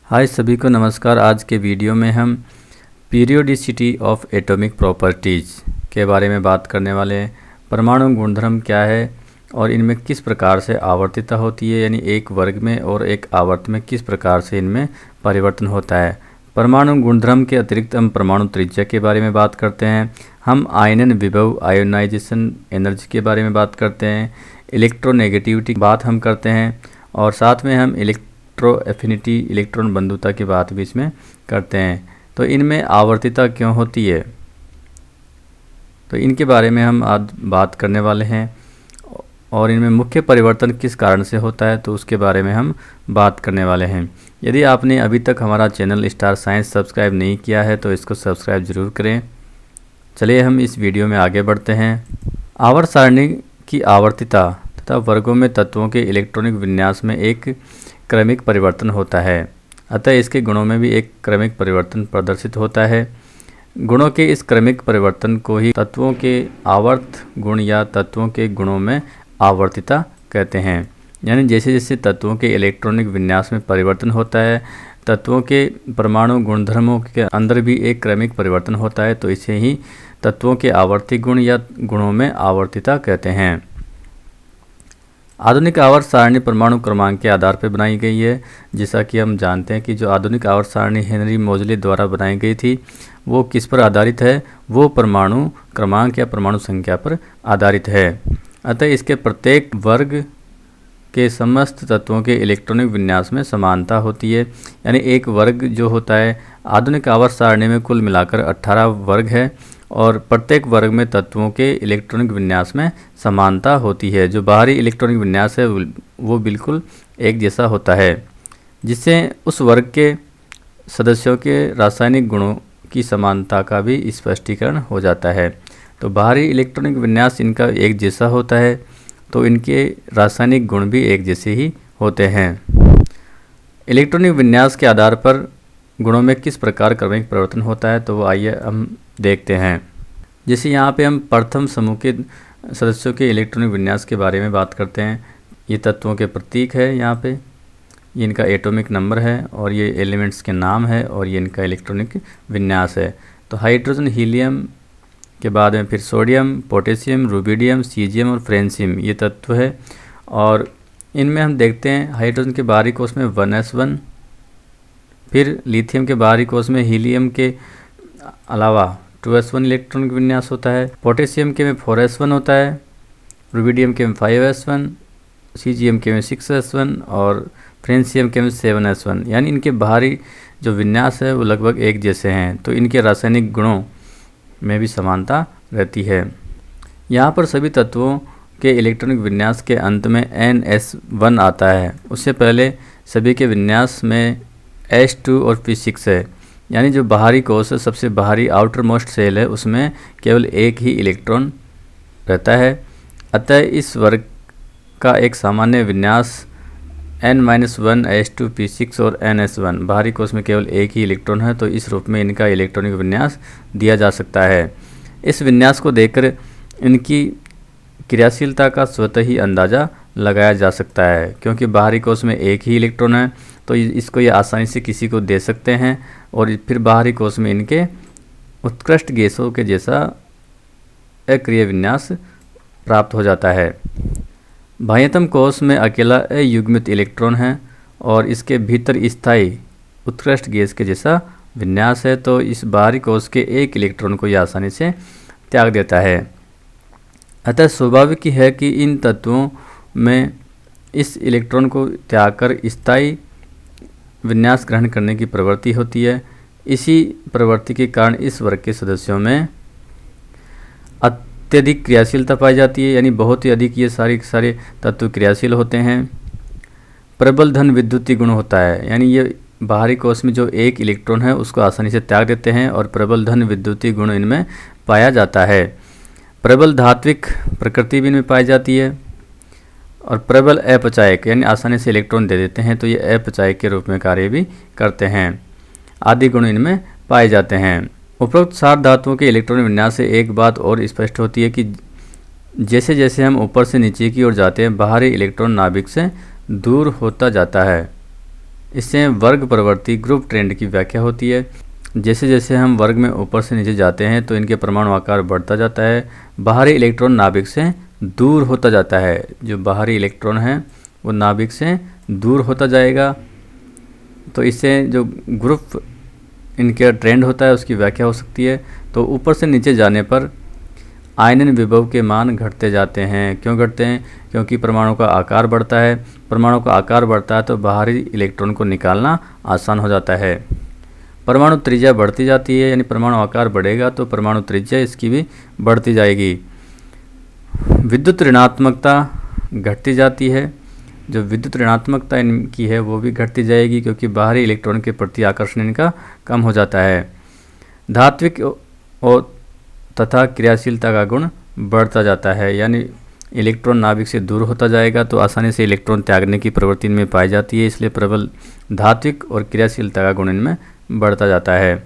हाय सभी को नमस्कार। आज के वीडियो में हम पीरियोडिसिटी ऑफ एटॉमिक प्रॉपर्टीज़ के बारे में बात करने वाले हैं। परमाणु गुणधर्म क्या है और इनमें किस प्रकार से आवर्तिता होती है, यानी एक वर्ग में और एक आवर्त में किस प्रकार से इनमें परिवर्तन होता है। परमाणु गुणधर्म के अतिरिक्त हम परमाणु त्रिज्या के बारे में बात करते हैं। हम आयनन विभव आयोनाइजेशन एनर्जी के बारे में बात करते हैं। इलेक्ट्रोनेगेटिविटी की बात हम करते हैं और साथ में हम इलेक्ट्रो एफिनिटी इलेक्ट्रॉन बंधुता की बात भी इसमें करते हैं। तो इनमें आवर्तिता क्यों होती है, तो इनके बारे में हम आज बात करने वाले हैं। और इनमें मुख्य परिवर्तन किस कारण से होता है, तो उसके बारे में हम बात करने वाले हैं। यदि आपने अभी तक हमारा चैनल स्टार साइंस सब्सक्राइब नहीं किया है तो इसको सब्सक्राइब जरूर करें। चलिए हम इस वीडियो में आगे बढ़ते हैं। आवर्त सारणी की आवर्तिता तथा वर्गों में तत्वों के इलेक्ट्रॉनिक विन्यास में एक क्रमिक परिवर्तन होता है, अतः इसके गुणों में भी एक क्रमिक परिवर्तन प्रदर्शित होता है। गुणों के इस क्रमिक परिवर्तन को ही तत्वों के आवर्त गुण या तत्वों के गुणों में आवर्तिता कहते हैं। यानी जैसे जैसे तत्वों के इलेक्ट्रॉनिक विन्यास में परिवर्तन होता है, तत्वों के परमाणु गुणधर्मों के अंदर भी एक क्रमिक परिवर्तन होता है, तो इसे ही तत्वों के आवर्ती गुण या गुणों में आवर्तिता कहते हैं। आधुनिक आवर्त सारणी परमाणु क्रमांक के आधार पर बनाई गई है। जैसा कि हम जानते हैं कि जो आधुनिक आवर्त सारणी हेनरी मोजले द्वारा बनाई गई थी वो किस पर आधारित है, वो परमाणु क्रमांक या परमाणु संख्या पर आधारित है। अतः इसके प्रत्येक वर्ग के समस्त तत्वों के इलेक्ट्रॉनिक विन्यास में समानता होती है। यानी एक वर्ग जो होता है, आधुनिक आवर्त सारणी में कुल मिलाकर 18 वर्ग है और प्रत्येक वर्ग में तत्वों के इलेक्ट्रॉनिक विन्यास में समानता होती है। जो बाहरी इलेक्ट्रॉनिक विन्यास है वो बिल्कुल एक जैसा होता है, जिससे उस वर्ग के सदस्यों के रासायनिक गुणों की समानता का भी स्पष्टीकरण हो जाता है। तो बाहरी इलेक्ट्रॉनिक विन्यास इनका एक जैसा होता है तो इनके रासायनिक गुण भी एक जैसे ही होते हैं। इलेक्ट्रॉनिक विन्यास के आधार पर गुणों में किस प्रकार क्रमिक परिवर्तन होता है, तो वो आइए हम देखते हैं। जैसे यहाँ पे हम प्रथम समूह के सदस्यों के इलेक्ट्रॉनिक विन्यास के बारे में बात करते हैं। ये तत्वों के प्रतीक है, यहाँ पे ये इनका एटॉमिक नंबर है और ये एलिमेंट्स के नाम है और ये इनका इलेक्ट्रॉनिक विन्यास है। तो हाइड्रोजन, हीलियम के बाद में फिर सोडियम, पोटेशियम, रुबिडियम, सीजियम और फ्रेंसियम ये तत्व है। और इनमें हम देखते हैं हाइड्रोजन के बाहरी कोष में 1s1, फिर लिथियम के बाहरी कोष में हीलियम के अलावा 2s1 इलेक्ट्रॉनिक विन्यास होता है। पोटेशियम के में 4s1 होता है, रुबिडियम के में 5s1, सीजियम के में 6s1 और फ्रेंसियम के में 7s1। यानी इनके बाहरी जो विन्यास है वो लगभग एक जैसे हैं, तो इनके रासायनिक गुणों में भी समानता रहती है। यहाँ पर सभी तत्वों के इलेक्ट्रॉनिक विन्यास के अंत में NS1 आता है। उससे पहले सभी के विन्यास में S2 और P6 है। यानी जो बाहरी कोष है, सबसे बाहरी आउटर मोस्ट सेल है, उसमें केवल एक ही इलेक्ट्रॉन रहता है। अतः इस वर्ग का एक सामान्य विन्यास N-1 S2 P6 और NS1। बाहरी कोष में केवल एक ही इलेक्ट्रॉन है, तो इस रूप में इनका इलेक्ट्रॉनिक विन्यास दिया जा सकता है। इस विन्यास को देखकर इनकी क्रियाशीलता का स्वतः ही अंदाज़ा लगाया जा सकता है, क्योंकि बाहरी कोष में एक ही इलेक्ट्रॉन है तो इसको ये आसानी से किसी को दे सकते हैं और फिर बाहरी कोष में इनके उत्कृष्ट गैसों के जैसा अक्रिय विन्यास प्राप्त हो जाता है। बाह्यतम कोष में अकेला अयुग्मित इलेक्ट्रॉन है और इसके भीतर स्थायी उत्कृष्ट गैस के जैसा विन्यास है, तो इस बाहरी कोष के एक इलेक्ट्रॉन को यह आसानी से त्याग देता है। अतः स्वाभाविक ही है कि इन तत्वों में इस इलेक्ट्रॉन को त्याग कर स्थायी विन्यास ग्रहण करने की प्रवृत्ति होती है। इसी प्रवृत्ति के कारण इस वर्ग के सदस्यों में अत्यधिक क्रियाशीलता पाई जाती है, यानी बहुत ही अधिक ये सारे तत्व क्रियाशील होते हैं। प्रबल धन विद्युतीय गुण होता है, यानी ये बाहरी कोष में जो एक इलेक्ट्रॉन है उसको आसानी से त्याग देते हैं और प्रबल धन विद्युतीय गुण इनमें पाया जाता है। प्रबल धात्विक प्रकृति भी इनमें पाई जाती है और प्रबल अपचायक, यानी आसानी से इलेक्ट्रॉन दे देते हैं, तो ये अपचायक के रूप में कार्य भी करते हैं। आदि गुण इनमें पाए जाते हैं। उपरोक्त 7 धातुओं के इलेक्ट्रॉन विन्यास से एक बात और स्पष्ट होती है कि जैसे जैसे हम ऊपर से नीचे की ओर जाते हैं, बाहरी इलेक्ट्रॉन नाभिक से दूर होता जाता है। इससे वर्ग प्रवृत्ति ग्रुप ट्रेंड की व्याख्या होती है। जैसे जैसे हम वर्ग में ऊपर से नीचे जाते हैं तो इनके परमाणु आकार बढ़ता जाता है, बाहरी इलेक्ट्रॉन नाभिक से दूर होता जाता है। जो बाहरी इलेक्ट्रॉन है वो नाभिक से दूर होता जाएगा। तो इससे जो ग्रुप इनका ट्रेंड होता है उसकी व्याख्या हो सकती है। तो ऊपर से नीचे जाने पर आयनन विभव के मान घटते जाते हैं। क्यों घटते हैं? क्योंकि परमाणु का आकार बढ़ता है। परमाणु का आकार बढ़ता है तो बाहरी इलेक्ट्रॉन को निकालना आसान हो जाता है। परमाणु त्रिज्या बढ़ती जाती है, यानी परमाणु आकार बढ़ेगा तो परमाणु त्रिज्या इसकी भी बढ़ती जाएगी। विद्युत ऋणात्मकता घटती जाती है। जो विद्युत ऋणात्मकता इनकी है वो भी घटती जाएगी क्योंकि बाहरी इलेक्ट्रॉन के प्रति आकर्षण इनका कम हो जाता है। धात्विक और तथा क्रियाशीलता का गुण बढ़ता जाता है, यानी इलेक्ट्रॉन नाभिक से दूर होता जाएगा तो आसानी से इलेक्ट्रॉन त्यागने की प्रवृत्ति इनमें पाई जाती है, इसलिए प्रबल धात्विक और क्रियाशीलता का गुण इनमें बढ़ता जाता है।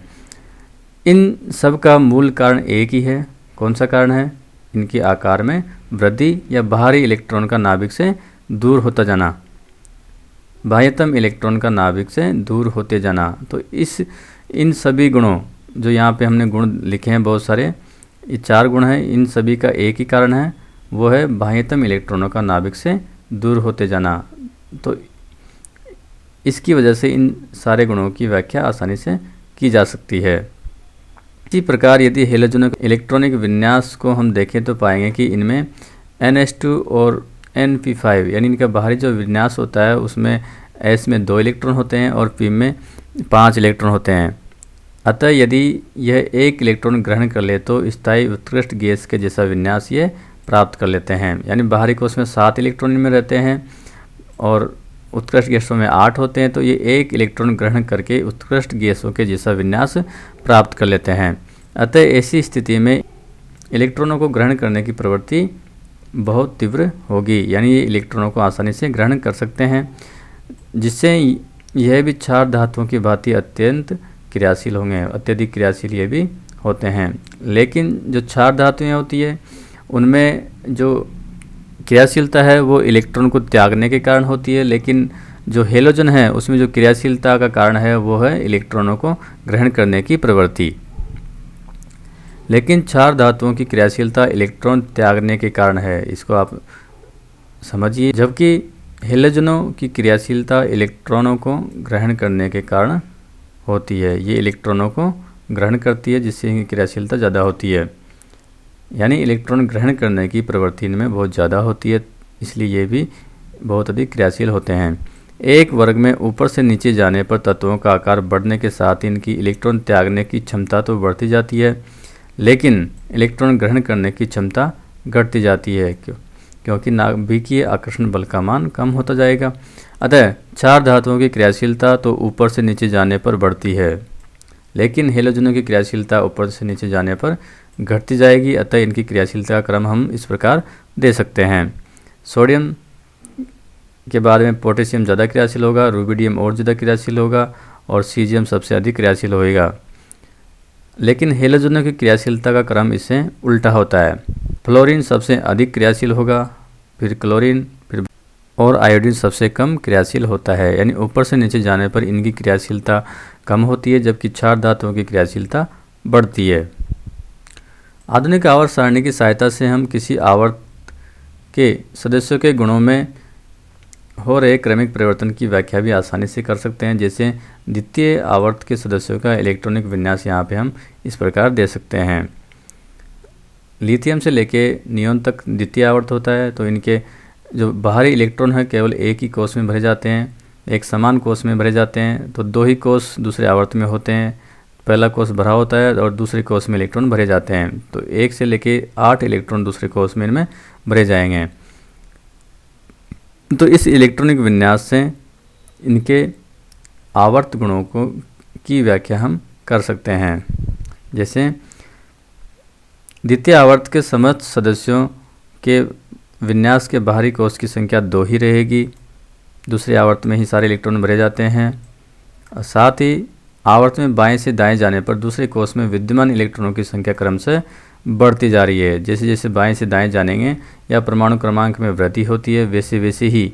इन सब का मूल कारण एक ही है। कौन सा कारण है? इनके आकार में वृद्धि या बाहरी इलेक्ट्रॉन का नाभिक से दूर होता जाना, बाह्यतम इलेक्ट्रॉन का नाभिक से दूर होते जाना। तो इन सभी गुणों, जो यहाँ पे हमने गुण लिखे हैं बहुत सारे, ये 4 गुण हैं, इन सभी का एक ही कारण है, वो है बाह्यतम इलेक्ट्रॉनों का नाभिक से दूर होते जाना। तो इसकी वजह से इन सारे गुणों की व्याख्या आसानी से की जा सकती है। इसी प्रकार यदि हेलोजनों के इलेक्ट्रॉनिक विन्यास को हम देखें तो पाएंगे कि इनमें NH2 और NP5 यानी इनका बाहरी जो विन्यास होता है उसमें S में 2 इलेक्ट्रॉन होते हैं और P में 5 इलेक्ट्रॉन होते हैं। अतः यदि यह 1 इलेक्ट्रॉन ग्रहण कर ले तो स्थायी उत्कृष्ट गैस के जैसा विन्यास ये प्राप्त कर लेते हैं। यानी बाहरी कोश में 7 इलेक्ट्रॉन में रहते हैं और उत्कृष्ट गैसों में 8 होते हैं, तो ये 1 इलेक्ट्रॉन ग्रहण करके उत्कृष्ट गैसों के जैसा विन्यास प्राप्त कर लेते हैं। अतः ऐसी स्थिति में इलेक्ट्रॉनों को ग्रहण करने की प्रवृत्ति बहुत तीव्र होगी, यानी ये इलेक्ट्रॉनों को आसानी से ग्रहण कर सकते हैं, जिससे यह भी क्षार धातुओं की भांति अत्यंत क्रियाशील होंगे। अत्यधिक क्रियाशील ये भी होते हैं। लेकिन जो क्षार धातुएँ होती है उनमें जो क्रियाशीलता है वो इलेक्ट्रॉन को त्यागने के कारण होती है, लेकिन जो हेलोजन है उसमें जो क्रियाशीलता का कारण है वो है इलेक्ट्रॉनों को ग्रहण करने की प्रवृत्ति। लेकिन क्षार धातुओं की क्रियाशीलता इलेक्ट्रॉन त्यागने के कारण है, इसको आप समझिए, जबकि हेलोजनों की क्रियाशीलता इलेक्ट्रॉनों को ग्रहण करने के कारण होती है। ये इलेक्ट्रॉनों को ग्रहण करती है जिससे इनकी क्रियाशीलता ज़्यादा होती है, यानी इलेक्ट्रॉन ग्रहण करने की प्रवृत्ति इनमें बहुत ज़्यादा होती है, इसलिए ये भी बहुत अधिक क्रियाशील होते हैं। एक वर्ग में ऊपर से नीचे जाने पर तत्वों का आकार बढ़ने के साथ इनकी इलेक्ट्रॉन त्यागने की क्षमता तो बढ़ती जाती है, लेकिन इलेक्ट्रॉन ग्रहण करने की क्षमता घटती जाती है क्योंकि नाभिकीय आकर्षण बल का मान कम होता जाएगा। अतः क्षार धातुओं की क्रियाशीलता तो ऊपर से नीचे जाने पर बढ़ती है, लेकिन हेलोजनों की क्रियाशीलता ऊपर से नीचे जाने पर घटती जाएगी। अतः इनकी क्रियाशीलता का क्रम हम इस प्रकार दे सकते हैं। सोडियम के बाद में पोटेशियम ज़्यादा क्रियाशील होगा, रुबिडियम और ज़्यादा क्रियाशील होगा और सीजियम सबसे अधिक क्रियाशील होएगा। लेकिन हेलोजनों की क्रियाशीलता का क्रम इससे उल्टा होता है। फ्लोरीन सबसे अधिक क्रियाशील होगा, फिर क्लोरीन, फिर और आयोडीन सबसे कम क्रियाशील होता है। यानी ऊपर से नीचे जाने पर इनकी क्रियाशीलता कम होती है, जबकि क्षार धातुओं की क्रियाशीलता बढ़ती है। आधुनिक आवर्त सारणी की सहायता से हम किसी आवर्त के सदस्यों के गुणों में हो रहे क्रमिक परिवर्तन की व्याख्या भी आसानी से कर सकते हैं। जैसे द्वितीय आवर्त के सदस्यों का इलेक्ट्रॉनिक विन्यास यहाँ पे हम इस प्रकार दे सकते हैं। लिथियम से लेके नियोन तक द्वितीय आवर्त होता है, तो इनके जो बाहरी इलेक्ट्रॉन है केवल एक ही कोष में भरे जाते हैं, एक समान कोष में भरे जाते हैं। तो 2 ही कोष दूसरे आवर्त में होते हैं, पहला कोष भरा होता है और दूसरे कोष में इलेक्ट्रॉन भरे जाते हैं। तो 1 से लेके 8 इलेक्ट्रॉन दूसरे कोष में इनमें भरे जाएंगे। तो इस इलेक्ट्रॉनिक विन्यास से इनके आवर्त गुणों की व्याख्या हम कर सकते हैं। जैसे द्वितीय आवर्त के समस्त सदस्यों के विन्यास के बाहरी कोष की संख्या 2 ही रहेगी, दूसरे आवर्त में ही सारे इलेक्ट्रॉन भरे जाते हैं। और साथ ही आवर्त में बाएं से दाएं जाने पर दूसरे कोष में विद्यमान इलेक्ट्रॉनों की संख्या क्रम से बढ़ती जा रही है। जैसे जैसे बाएं से दाएं जानेंगे या परमाणु क्रमांक में वृद्धि होती है, वैसे वैसे ही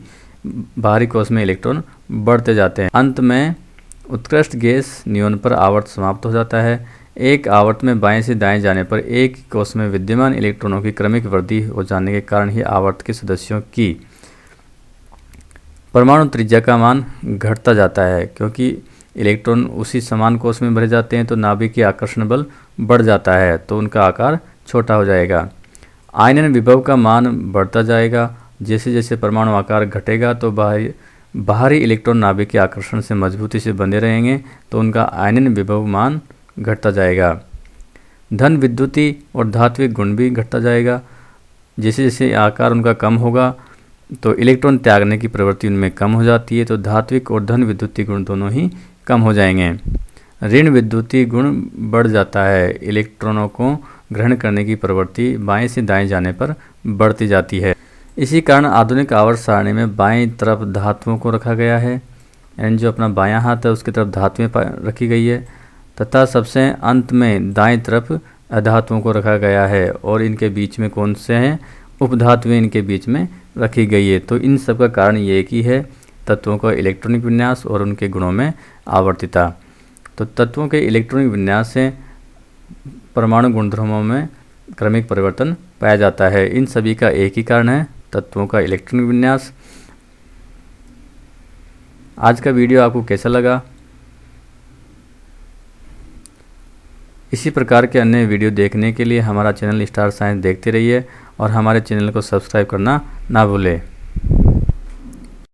बाहरी कोश में इलेक्ट्रॉन बढ़ते जाते हैं। अंत में उत्कृष्ट गैस नियॉन पर आवर्त समाप्त हो जाता है। एक आवर्त में बाएं से दाएं जाने पर एक कोश में विद्यमान इलेक्ट्रॉनों की क्रमिक वृद्धि हो जाने के कारण ही आवर्त के सदस्यों की परमाणु त्रिज्या का मान घटता जाता है। क्योंकि इलेक्ट्रॉन उसी समान कोश में भरे जाते हैं तो नाभिकीय आकर्षण बल बढ़ जाता है, तो उनका आकार छोटा हो जाएगा। आयनन विभव का मान बढ़ता जाएगा। जैसे जैसे परमाणु आकार घटेगा तो बाहरी इलेक्ट्रॉन नाभिकीय आकर्षण से मजबूती से बंधे रहेंगे, तो उनका आयनन विभव मान घटता जाएगा। धन विद्युतीय और धात्विक गुण भी घटता जाएगा। जैसे जैसे आकार उनका कम होगा तो इलेक्ट्रॉन त्यागने की प्रवृत्ति उनमें कम हो जाती है, तो धात्विक और धन विद्युतीय गुण दोनों ही कम हो जाएंगे। ऋण विद्युतीय गुण बढ़ जाता है। इलेक्ट्रॉनों को ग्रहण करने की प्रवृत्ति बाएं से दाएं जाने पर बढ़ती जाती है। इसी कारण आधुनिक आवर्त सारणी में बाएं तरफ धातुओं को रखा गया है, यानी जो अपना बायां हाथ है उसकी तरफ धातुएं रखी गई है, तथा सबसे अंत में दाएं तरफ अधातुओं को रखा गया है। और इनके बीच में कौन से हैं? उपधातुएं इनके बीच में रखी गई है। तो इन सब का कारण ये एक ही है, तत्वों का इलेक्ट्रॉनिक विन्यास और उनके गुणों में आवर्तिता। तो तत्वों के इलेक्ट्रॉनिक विन्यास से परमाणु गुणधर्मों में क्रमिक परिवर्तन पाया जाता है। इन सभी का एक ही कारण है, तत्वों का इलेक्ट्रॉनिक विन्यास। आज का वीडियो आपको कैसा लगा? इसी प्रकार के अन्य वीडियो देखने के लिए हमारा चैनल स्टार साइंस देखते रहिए और हमारे चैनल को सब्सक्राइब करना ना भूलें।